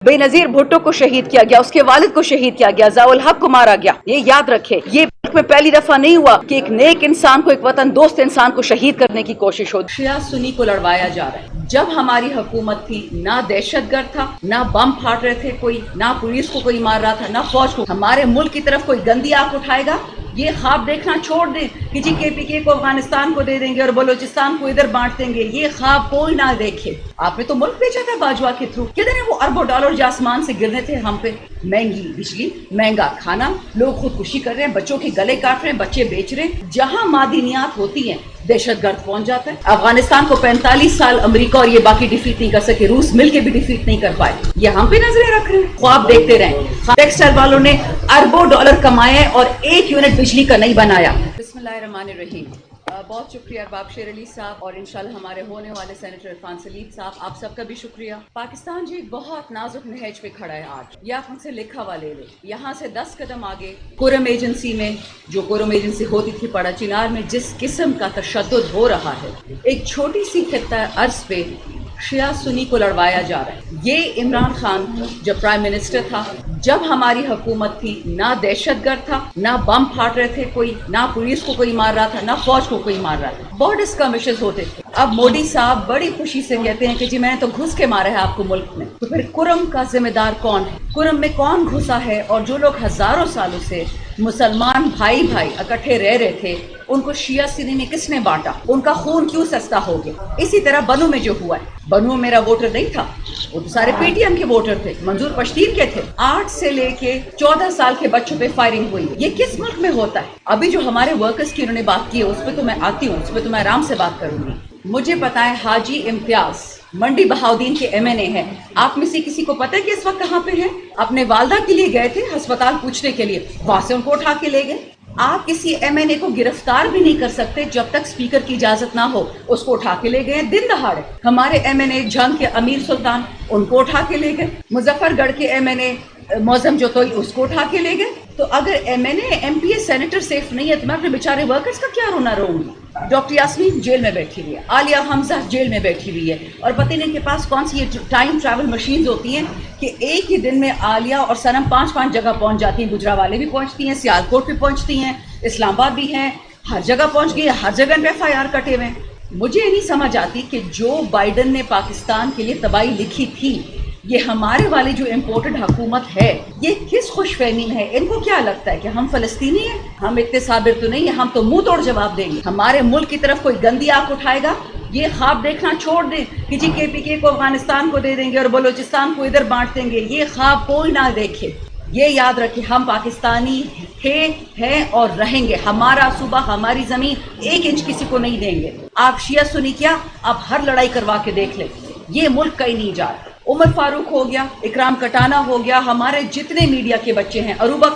बेनजीर भुट्टो को शहीद किया गया, उसके वालिद को शहीद किया गया, ज़ियाउल हक को मारा गया। ये याद रखे, ये मुल्क में पहली दफा नहीं हुआ कि एक नेक इंसान को, एक वतन दोस्त इंसान को शहीद करने की कोशिश हो। शिया सुन्नी को लड़वाया जा रहा है। जब हमारी हुकूमत थी ना दहशतगर्द था, ना बम फाड़ रहे थे कोई, ना पुलिस को कोई मार रहा था, ना फौज को। हमारे मुल्क की तरफ कोई गंदी आंख उठाएगा, ये ख्वाब देखना छोड़ दें कि जी KPK को अफगानिस्तान को दे देंगे और बलोचिस्तान को इधर बांट देंगे। ये ख्वाब कोई ना देखे। आपने तो मुल्क बेचा था बाजवा के थ्रू। कितने वो अरबों डॉलर जो आसमान से गिरने थे हम पे। महंगी बिजली, महंगा खाना, लोग खुदकुशी कर रहे हैं, बच्चों के गले काट रहे हैं, बच्चे बेच रहे हैं। जहां मादनियात होती हैं दहशतगर्द पहुंच जाता है। अफगानिस्तान को 45 साल अमेरिका और ये बाकी डिफीट नहीं कर सके, रूस मिलके भी डिफीट नहीं कर पाए। ये हम पे नजरें रख रहे हैं, ख्वाब देखते रहे। टेक्सटाइल वालों ने अरबों डॉलर कमाए और 1 यूनिट बिजली का नहीं बनाया। बिस्मिल्लाहिर्रहमानिर्रहीम। बहुत शुक्रिया अरबाब शेर अली साहब और इंशाल्लाह हमारे होने वाले सेनेटर इरफान सलीम साहब, आप सबका भी शुक्रिया। पाकिस्तान जी एक बहुत नाजुक नहज पे खड़ा है आज। ये आप हमसे लिखा हुआ ले ले। यहाँ से 10 कदम आगे कुरम एजेंसी में, जो कुरम एजेंसी होती थी पड़ा चिनार में, जिस किस्म का तशद्दुद हो रहा है, एक छोटी सी खित्ता अर्ज पे शिया सुन्नी को लड़वाया जा रहा है। ये इमरान खान जब प्राइम मिनिस्टर था, जब हमारी हुकूमत थी, ना दहशतगर्द था, ना बम फाड़ रहे थे कोई, ना पुलिस को कोई मार रहा था, ना फौज को कोई मार रहा था। बॉर्डर स्कर्मिशेस होते थे। अब मोदी साहब बड़ी खुशी से कहते हैं कि जी मैंने तो घुस के मारा है आपको मुल्क में। तो फिर कुरम का जिम्मेदार कौन है? कुरम में कौन घुसा है? और जो लोग हजारों सालों से मुसलमान भाई भाई इकट्ठे रह रहे थे, उनको शिया सुन्नी में किसने बांटा? उनका खून क्यों सस्ता हो गया? इसी तरह बनू में जो हुआ है, बनू में मेरा वोटर नहीं था, वो तो सारे PTM के वोटर थे, मंजूर पश्तीन के थे। 8 से लेके 14 साल के बच्चों पे फायरिंग हुई। ये किस मुल्क में होता है? अभी जो हमारे वर्कर्स की उन्होंने बात की है, उस पर तो मैं आती हूँ, उस पर तो मैं आराम से बात करूंगी। मुझे पता है हाजी इम्तियाज मंडी बहाउद्दीन के MNA हैं। आप में से किसी को पता है कि इस वक्त कहाँ पे हैं? अपने वालदा के लिए गए थे अस्पताल पूछने के लिए, वहां से उनको उठा के ले गए। आप किसी MNA को गिरफ्तार भी नहीं कर सकते जब तक स्पीकर की इजाजत ना हो। उसको उठा के ले गए दिन दहाड़े। हमारे MNA झंग के अमीर सुल्तान, उनको उठा के ले गए। मुजफ्फरगढ़ के MNA मौजम जोतोई, उसको उठा के ले गए। तो अगर MNA MPA सेनेटर सेफ नहीं है तो मैं अपने बेचारे वर्कर्स का क्या रोना रोऊंगी? डॉक्टर यास्मीन जेल में बैठी हुई है, आलिया हमजा जेल में बैठी हुई है, और पता नहीं इनके पास कौन सी ये टाइम ट्रैवल मशीन्स होती हैं कि एक ही दिन में आलिया और सनम 5-5 जगह पहुंच जाती हैं। गुजरावाले भी पहुंचती हैं, सियालकोट भी पहुंचती हैं, इस्लामाबाद भी हैं, हर जगह पहुंच गई है, हर जगह FIR कटे हुए। मुझे ये नहीं समझ आती कि जो बाइडन ने पाकिस्तान के लिए तबाही लिखी थी, ये हमारे वाली जो इम्पोर्टेड हुकूमत है, ये किस खुशफहमी में है? इनको क्या लगता है कि हम फलस्तीनी हैं? हम इतने साबिर तो नहीं है, हम तो मुंह तोड़ जवाब देंगे। हमारे मुल्क की तरफ कोई गंदी आंख उठाएगा, ये ख्वाब देखना छोड़ दें कि जी KPK को अफगानिस्तान को दे देंगे और बलोचिस्तान को इधर बांट देंगे। ये ख्वाब कोई ना देखे। ये याद रखें, हम पाकिस्तानी थे, हैं और रहेंगे। हमारा सूबा, हमारी जमीन 1 इंच किसी को नहीं देंगे। आप शिया सुन्नी क्या, आप हर लड़ाई करवा के देख लें, ये मुल्क कहीं नहीं जा रहा। उमर फारूक हो गया, इकराम कटाना हो गया, हमारे जितने मीडिया के बच्चे हैं, अरूबा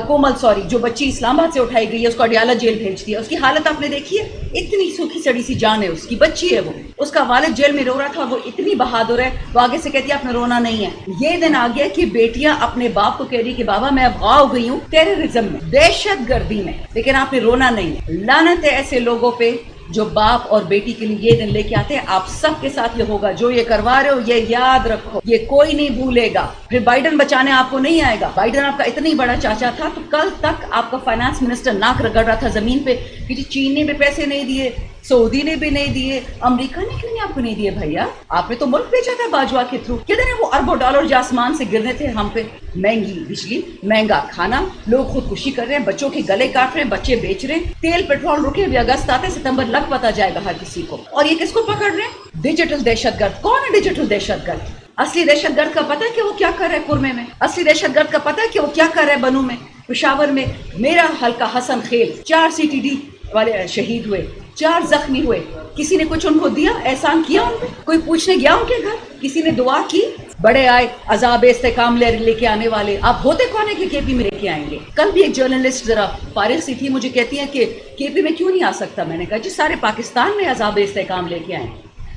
कोमल जो बच्ची इस्लामाबाद से उठाई गई है, उसको अडियाला जेल भेज दिया। उसकी हालत आपने देखी है? इतनी सूखी सड़ी सी जान है उसकी, बच्ची है वो। उसका वालिद जेल में रो रहा था, वो इतनी बहादुर है, वो आगे से कहती है आपने रोना नहीं है। ये दिन आ गया कि बेटियां अपने बाप को कह रही कि बाबा मैं अगवा हो गई हूँ टेररिज्म में, दहशतगर्दी में, लेकिन आपने रोना नहीं है। लानत है ऐसे लोगों पे जो बाप और बेटी के लिए ये दिन लेके आते हैं। आप सबके साथ ये होगा, जो ये करवा रहे हो ये याद रखो, ये कोई नहीं भूलेगा। फिर बाइडन बचाने आपको नहीं आएगा। बाइडन आपका इतनी बड़ा चाचा था तो कल तक आपका फाइनेंस मिनिस्टर नाक रगड़ रहा था जमीन पे कि चीन ने भी पैसे नहीं दिए, सऊदी ने भी नहीं दिए, अमेरिका ने क्यों नहीं आपको नहीं दिए? भैया आपने तो मुल्क बेचा था बाजवा के थ्रू। कितने वो अरबों डॉलर जो आसमान से गिरने थे हम पे। महंगी बिजली, महंगा खाना, लोग खुदकुशी कर रहे हैं, बच्चों के गले काट रहे हैं, बच्चे बेच रहे हैं। तेल पेट्रोल रुके हुए, अगस्त आते सितंबर लग पता जाएगा हर किसी को। और ये किसको पकड़ रहे हैं? डिजिटल दहशतगर्द। कौन है डिजिटल दहशतगर्द? असली दहशतगर्द का पता है कि वो क्या कर रहा है कुरमे में? असली दहशतगर्द का पता है कि वो क्या कर रहा है बनू में, पेशावर में? मेरा हल्का हसन खेल 4 CTD वाले शहीद हुए, 4 जख्मी हुए। किसी ने कुछ उनको दिया, एहसान किया उन पे? कोई पूछने गया उनके घर? किसी ने दुआ की? बड़े आए अजाब इस्तेकाम लेके आने वाले। आप होते कौन है कि KP में लेके आएंगे? कल भी एक जर्नलिस्ट जरा फारिग सी थी, मुझे कहती है कि KP में क्यों नहीं आ सकता? मैंने कहा जी सारे पाकिस्तान में अजाब इस्तेकाम लेके आए।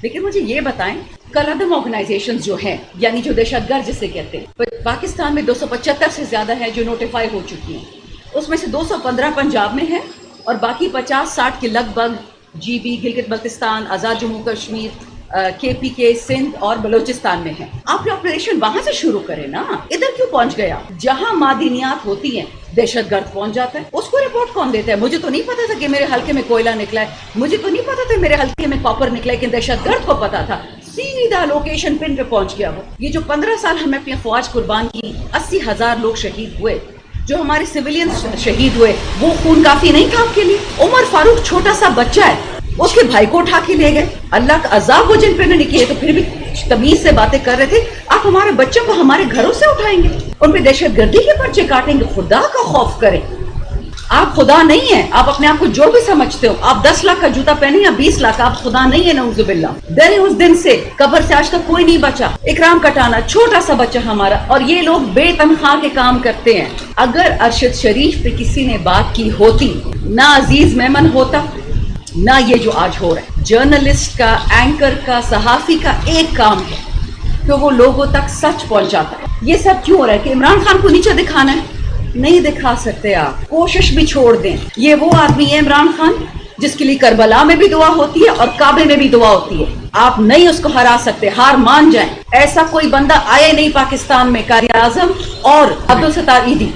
लेकिन मुझे ये बताएं, कल अदम ऑर्गेनाइजेशंस जो हैं, यानी जो दहशतगर्द जिसे कहते हैं, पाकिस्तान में 275 से ज्यादा है जो नोटिफाई हो चुकी हैं। उसमें से 215 पंजाब में है और बाकी 50-60 के लगभग GB, गिलगित बल्तिस्तान, आज़ाद जम्मू कश्मीर, KPK सिंध और बलूचिस्तान में है. आप ऑपरेशन वहां से शुरू करें ना, इधर क्यों पहुंच गया? जहां मादिनियात होती हैं दहशतगर्द पहुंच जाता है. उसको रिपोर्ट कौन देता है? मुझे तो नहीं पता था कि मेरे हल्के में कोयला निकला है, मुझे तो नहीं पता था मेरे हल्के में कॉपर निकला है, लेकिन दहशतगर्द को पता था. सीधा लोकेशन पिन पे पहुंच गया वो. ये जो 15 साल हमने अपनी अफवाज कुर्बान की, 80,000 लोग शहीद हुए, जो हमारे सिविलियंस शहीद हुए, वो खून काफी नहीं था आपके लिए? उमर फारूक छोटा सा बच्चा है, उसके भाई को उठा के ले गए. अल्लाह का अजाब वो जिन पे नहीं किए, तो फिर भी तमीज से बातें कर रहे थे. आप हमारे बच्चों को हमारे घरों से उठाएंगे, उन पे दहशतगर्दी के पर्चे काटेंगे. खुदा का खौफ करें. आप खुदा नहीं है. आप अपने आप को जो भी समझते हो, आप 10 लाख का जूता पहने या 20 लाख, आप खुदा नहीं है. नऊजुबिल्लाह. दिन उस दिन से कब्र से आज तक कोई नहीं बचा. इकराम कटाना, छोटा सा बच्चा हमारा, और ये लोग बेतनख्वाह के काम करते हैं. अगर अरशद शरीफ पे किसी ने बात की होती, ना अजीज मेमन होता, ना ये जो आज हो रहा है. जर्नलिस्ट का, एंकर का, सहाफी का एक काम है कि वो लोगों तक सच पहुंचाता है. ये सब क्यों हो रहा है कि इमरान खान को नीचे दिखाना है? नहीं दिखा सकते आप. कोशिश भी छोड़ दें. ये वो आदमी है इमरान खान जिसके लिए करबला में भी दुआ होती है और काबे में भी दुआ होती है. आप नहीं उसको हरा सकते. हार मान जाएं. ऐसा कोई बंदा आए नहीं पाकिस्तान में, कारिर आजम और अब्दुल सत्तार ईदी,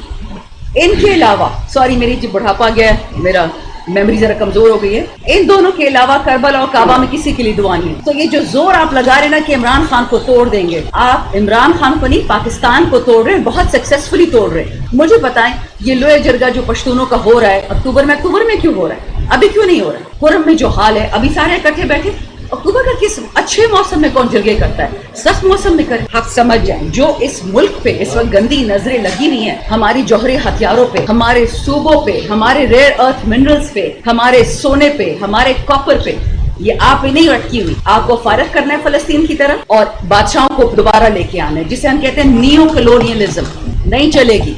इनके अलावा, सॉरी मेरी जो बुढ़ापा गया, मेरा मेमोरी जरा कमजोर हो गई है, इन दोनों के अलावा करबला और काबा में किसी के लिए दुआ नहीं. तो ये जो जोर आप लगा रहे ना कि इमरान खान को तोड़ देंगे, आप इमरान खान को नहीं, पाकिस्तान को तोड़ रहे हैं. बहुत सक्सेसफुली तोड़ रहे हैं. मुझे बताएं, ये लोहे जरगा जो पश्तूनों का हो रहा है अक्टूबर में क्यों हो रहा है? अभी क्यों नहीं हो रहा है? खुरम में जो हाल है, अभी सारे इकट्ठे बैठे. अक्टूबर का किस अच्छे मौसम में कौन जरगे करता है? सख्त मौसम में करे. आप समझ जाएं, जो इस मुल्क पे इस वक्त गंदी नजरें लगी हुई हैं, हमारी जौहरी हथियारों पे, हमारे सूबों पे, हमारे रेयर अर्थ मिनरल्स पे, हमारे सोने पे, हमारे कॉपर पे, ये आप ही नहीं अटकी हुई. आपको फारग करना है फलस्तीन की तरफ और बादशाहों को दोबारा लेके आना है, जिसे हम कहते हैं नियो कलोनियलिज्म. नहीं चलेगी.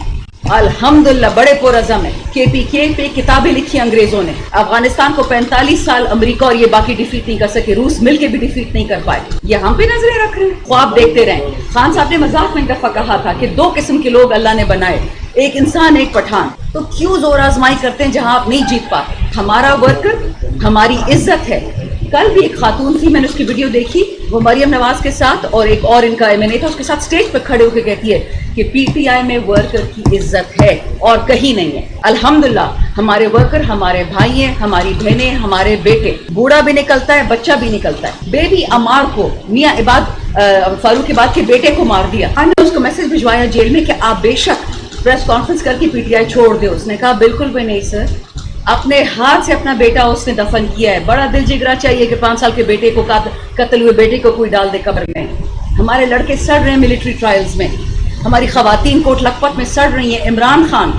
अल्हम्दुलिल्लाह बड़े पुरअज़म है. KPK पे किताबें लिखी अंग्रेजों ने. अफगानिस्तान को 45 साल अमेरिका और ये बाकी डिफीट नहीं कर सके. रूस मिलके भी डिफीट नहीं कर पाए. ये हम पे नजरें रख रहे हैं, ख्वाब देखते रहे. खान साहब ने मजाक में एक दफा कहा था कि 2 किस्म के लोग अल्लाह ने बनाए, एक इंसान एक पठान. तो क्यों जोर आजमाई करते हैं जहां आप नहीं जीत पाते? हमारा वर्कर हमारी इज्जत है. कल भी एक खातून थी, मैंने उसकी वीडियो देखी, वो मरियम नवाज के साथ और एक और इनका MNA था, उसके साथ स्टेज पे खड़े होकर कहती है कि PTI में वर्कर की इज्जत है और कहीं नहीं है. अल्हम्दुलिल्लाह हमारे वर्कर हमारे भाई हैं, हमारी बहनें, हमारे बेटे. बूढ़ा भी निकलता है, बच्चा भी निकलता है. बेबी अमार को मियाँ इबाद फारूक इबाद के बेटे को मार दिया. हमने उसको मैसेज भिजवाया जेल में कि आप बेशक प्रेस कॉन्फ्रेंस करके PTI छोड़ दे. उसने कहा बिल्कुल भी नहीं सर, अपने हाथ से अपना बेटा उसने दफन किया है. बड़ा दिल जिगरा चाहिए कि 5 साल के बेटे को, कत्ल हुए बेटे को कोई डाल दे कब्र में. हमारे लड़के सड़ रहे हैं मिलिट्री ट्रायल्स में, हमारी खवातीन कोट लखपत में सड़ रही हैं. इमरान खान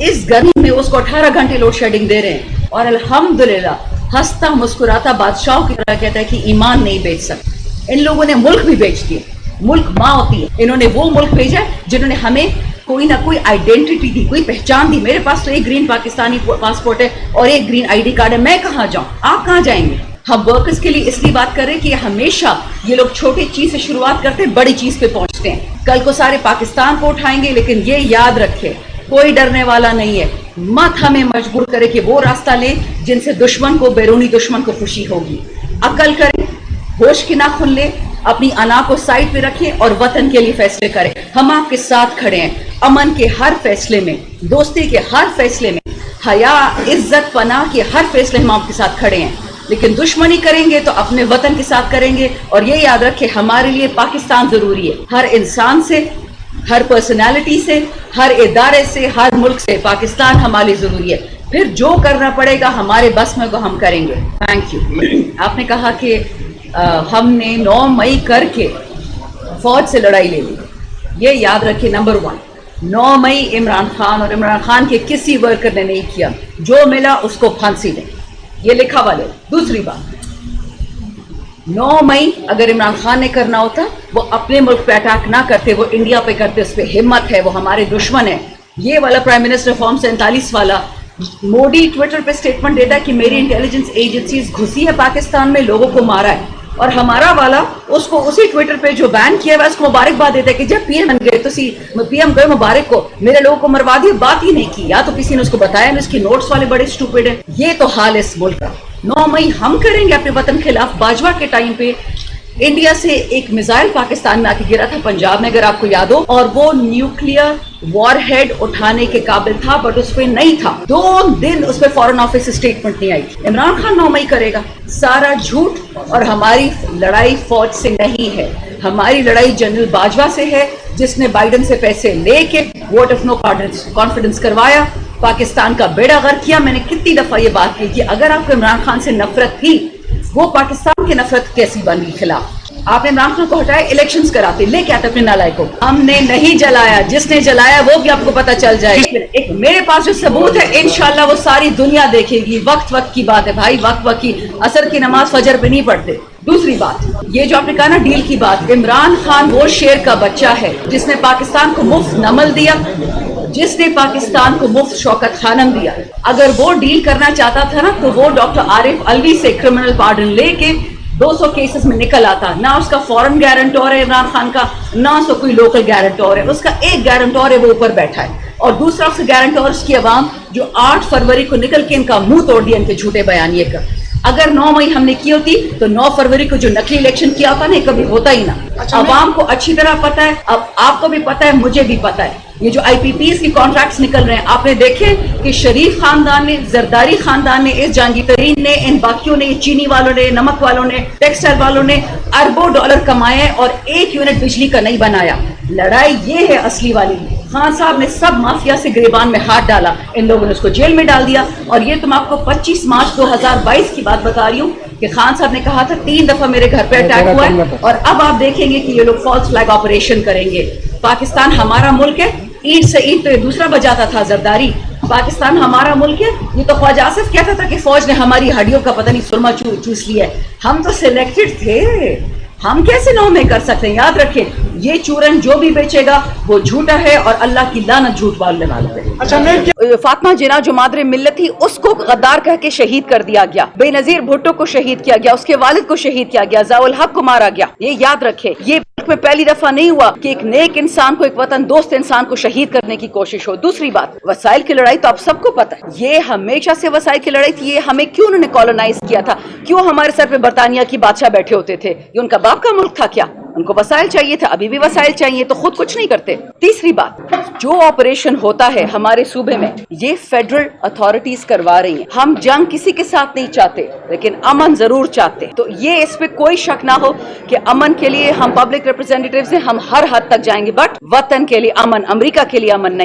इस गर्मी में उसको 18 घंटे लोड शेडिंग दे रहे हैं और अल्हम्दुलिल्लाह हंसता मुस्कुराता बादशाहों की तरह कहता है कि ईमान नहीं बेच सकते. इन लोगों ने मुल्क भी बेच दिए. मुल्क माँ होती है. इन्होंने वो मुल्क भेजा जिन्होंने हमें कोई ना कोई आइडेंटिटी दी, कोई पहचान दी. मेरे पास तो एक ग्रीन पाकिस्तानी पासपोर्ट है और एक ग्रीन ID कार्ड है. मैं कहाँ जाऊँ? आप कहाँ जाएंगे? हम वर्कर्स के लिए इसलिए बात कर रहे हैं कि हमेशा ये लोग छोटी चीज से शुरुआत करते हैं, बड़ी चीज पे पहुंचते हैं. कल को सारे पाकिस्तान को उठाएंगे, लेकिन ये याद रखे कोई डरने वाला नहीं है. मत हमें मजबूर करे कि वो रास्ता ले जिनसे दुश्मन को, बैरूनी दुश्मन को खुशी होगी. अकल करें, होश की नाखुन ले, अपनी अना को साइड पे रखें और वतन के लिए फैसले करें. हम आपके साथ खड़े हैं. अमन के हर फैसले में, दोस्ती के हर फैसले में, हया, इज्जत, पनाह के हर फैसले हम आपके साथ खड़े हैं. लेकिन दुश्मनी करेंगे तो अपने वतन के साथ करेंगे. और ये याद रखें, हमारे लिए पाकिस्तान जरूरी है. हर इंसान से, हर पर्सनालिटी से, हर इदारे से, हर मुल्क से पाकिस्तान हमारे लिए जरूरी है. फिर जो करना पड़ेगा हमारे बस में वो हम करेंगे. Thank you. आपने कहा कि हमने 9 मई करके फौज से लड़ाई ले ली. ये याद रखिए, नंबर 1, 9 मई इमरान खान और इमरान खान के किसी वर्कर ने नहीं किया. जो मिला उसको फांसी दें, ये लिखा वाले. दूसरी बात, 9 मई अगर इमरान खान ने करना होता, वो अपने मुल्क पे अटैक ना करते, वो इंडिया पे करते. उस पर हिम्मत है, वो हमारे दुश्मन है. ये वाला प्राइम मिनिस्टर फॉर्म 47 वाला मोदी ट्विटर पे स्टेटमेंट देता है कि मेरी इंटेलिजेंस एजेंसीज घुसी है पाकिस्तान में, लोगों को मारा है. और हमारा वाला उसको उसी ट्विटर पे जो बैन किया हुआ उसको मुबारकबाद देता है कि जब PM बन गए तो PM गए मुबारक को, मेरे लोगों को मरवा दिया. बात ही नहीं की, या तो किसी ने उसको बताया नहीं. उसकी नोट्स वाले बड़े स्टूपिड है. ये तो हाल है इस मुल्क का. 9 मई हम करेंगे अपने वतन के खिलाफ। बाजवा के टाइम पे इंडिया से एक मिसाइल पाकिस्तान में आके गिरा था पंजाब में, अगर आपको याद हो, और वो न्यूक्लियर वॉर हेड उठाने के काबिल था, बट उस पर नहीं था। 2 दिन उस पर फॉरेन ऑफिस से स्टेटमेंट नहीं आई। इमरान खान 9 मई करेगा। सारा झूठ। और हमारी लड़ाई फौज से नहीं है, हमारी लड़ाई जनरल बाजवा से है, जिसने बाइडन से पैसे लेके वोट ऑफ नो कॉन्फिडेंस करवाया, पाकिस्तान का बेड़ा गर्क किया। मैंने कितनी दफा ये बात की कि अगर आपको इमरान खान से नफरत थी, वो पाकिस्तान की नफरत कैसी बनी खिलाफ? आपने इमरान खान को हटाया, इलेक्शंस कराते, लेके आते अपने नालायक को। हमने नहीं जलाया, जिसने जलाया वो भी आपको पता चल जाएगा। एक मेरे पास जो सबूत है, इंशाल्लाह वो सारी दुनिया देखेगी। वक्त वक्त की बात है भाई, वक्त वक्त की। असर की नमाज फजर पे नहीं पढ़ते। दूसरी बात, ये जो आपने कहा ना डील की बात, इमरान खान वो शेर का बच्चा है जिसने पाकिस्तान को मुफ्त नमल दिया, जिसने पाकिस्तान को मुफ्त शौकत खानम दिया। अगर वो डील करना चाहता था ना, तो वो डॉक्टर आरिफ अलवी से क्रिमिनल पार्डन लेके 200 केसेस में निकल आता। ना उसका फॉरेन गारंटर है इमरान खान का, ना उसका कोई लोकल गारंटर है। उसका एक गारंटर है, वो ऊपर बैठा है, और दूसरा उसका गारंटर उसकी आवाम, जो 8 फरवरी को निकल के इनका मुंह तोड़ दिया इनके झूठे बयानिए का। अगर 9 मई हमने की होती तो 9 फरवरी को जो नकली इलेक्शन किया होता ना, कभी होता ही ना। आवाम को अच्छी तरह पता है, अब आपको भी पता है, मुझे भी पता है। ये जो IPPs की कॉन्ट्रैक्ट्स निकल रहे हैं, आपने देखे कि शरीफ खानदान ने, जरदारी खानदान ने, इस जहांगीर ने, इन बाकियों ने, चीनी वालों ने, नमक वालों ने, टेक्सटाइल वालों ने अरबों डॉलर कमाए और 1 यूनिट बिजली का नहीं बनाया। लड़ाई ये है असली वाली। खान साहब ने सब माफिया से गिरेबान में हाथ डाला, इन लोगों ने उसको जेल में डाल दिया। और ये तो मैं आपको 25 मार्च 2022 की बात बता रही हूँ कि खान साहब ने कहा था 3 दफा मेरे घर पे अटैक हुआ है, और अब आप देखेंगे कि ये लोग फॉल्स फ्लैग ऑपरेशन करेंगे। पाकिस्तान हमारा मुल्क है, ईद से ईद तो दूसरा बजाता था जरदारी। पाकिस्तान हमारा मुल्क है, ये तो ख्वाजा आसिफ कहता था कि फौज ने हमारी हड्डियों का पता नहीं सुरमा चूस लिया है। हम तो सिलेक्टेड थे, हम कैसे 9 में कर सकते हैं? याद रखें, ये चूरन जो भी बेचेगा वो झूठा है, और अल्लाह की लानत झूठ बोलने वालों पे। अच्छा, फातिमा जिन्ना जो मादरे मिल्लत थी, उसको गद्दार कह के शहीद कर दिया गया। बेनजीर भुट्टो को शहीद किया गया, उसके वालिद को शहीद किया गया, ज़ियाउल हक को मारा गया। ये याद रखें, ये में पहली दफा नहीं हुआ कि एक नेक इंसान को, एक वतन दोस्त इंसान को शहीद करने की कोशिश हो। दूसरी बात, वसाइल की लड़ाई तो आप सबको पता है, ये हमेशा से वसाइल की लड़ाई थी। ये हमें क्यों उन्होंने कॉलोनाइज किया था? क्यों हमारे सर पे बरतानिया की बादशाह बैठे होते थे? ये उनका बाप का मुल्क था क्या? उनको वसाइल चाहिए था, अभी भी वसाइल चाहिए, तो खुद कुछ नहीं करते। तीसरी बात, जो ऑपरेशन होता है हमारे सूबे में, ये फेडरल अथॉरिटीज करवा रही हैं। हम जंग किसी के साथ नहीं चाहते, लेकिन अमन जरूर चाहते। तो ये इस पे कोई शक ना हो कि अमन के लिए हम पब्लिक रिप्रेजेंटेटिव्स हैं, हम हर हद तक जाएंगे, बट वतन के लिए अमन, अमेरिका के लिए अमन नहीं।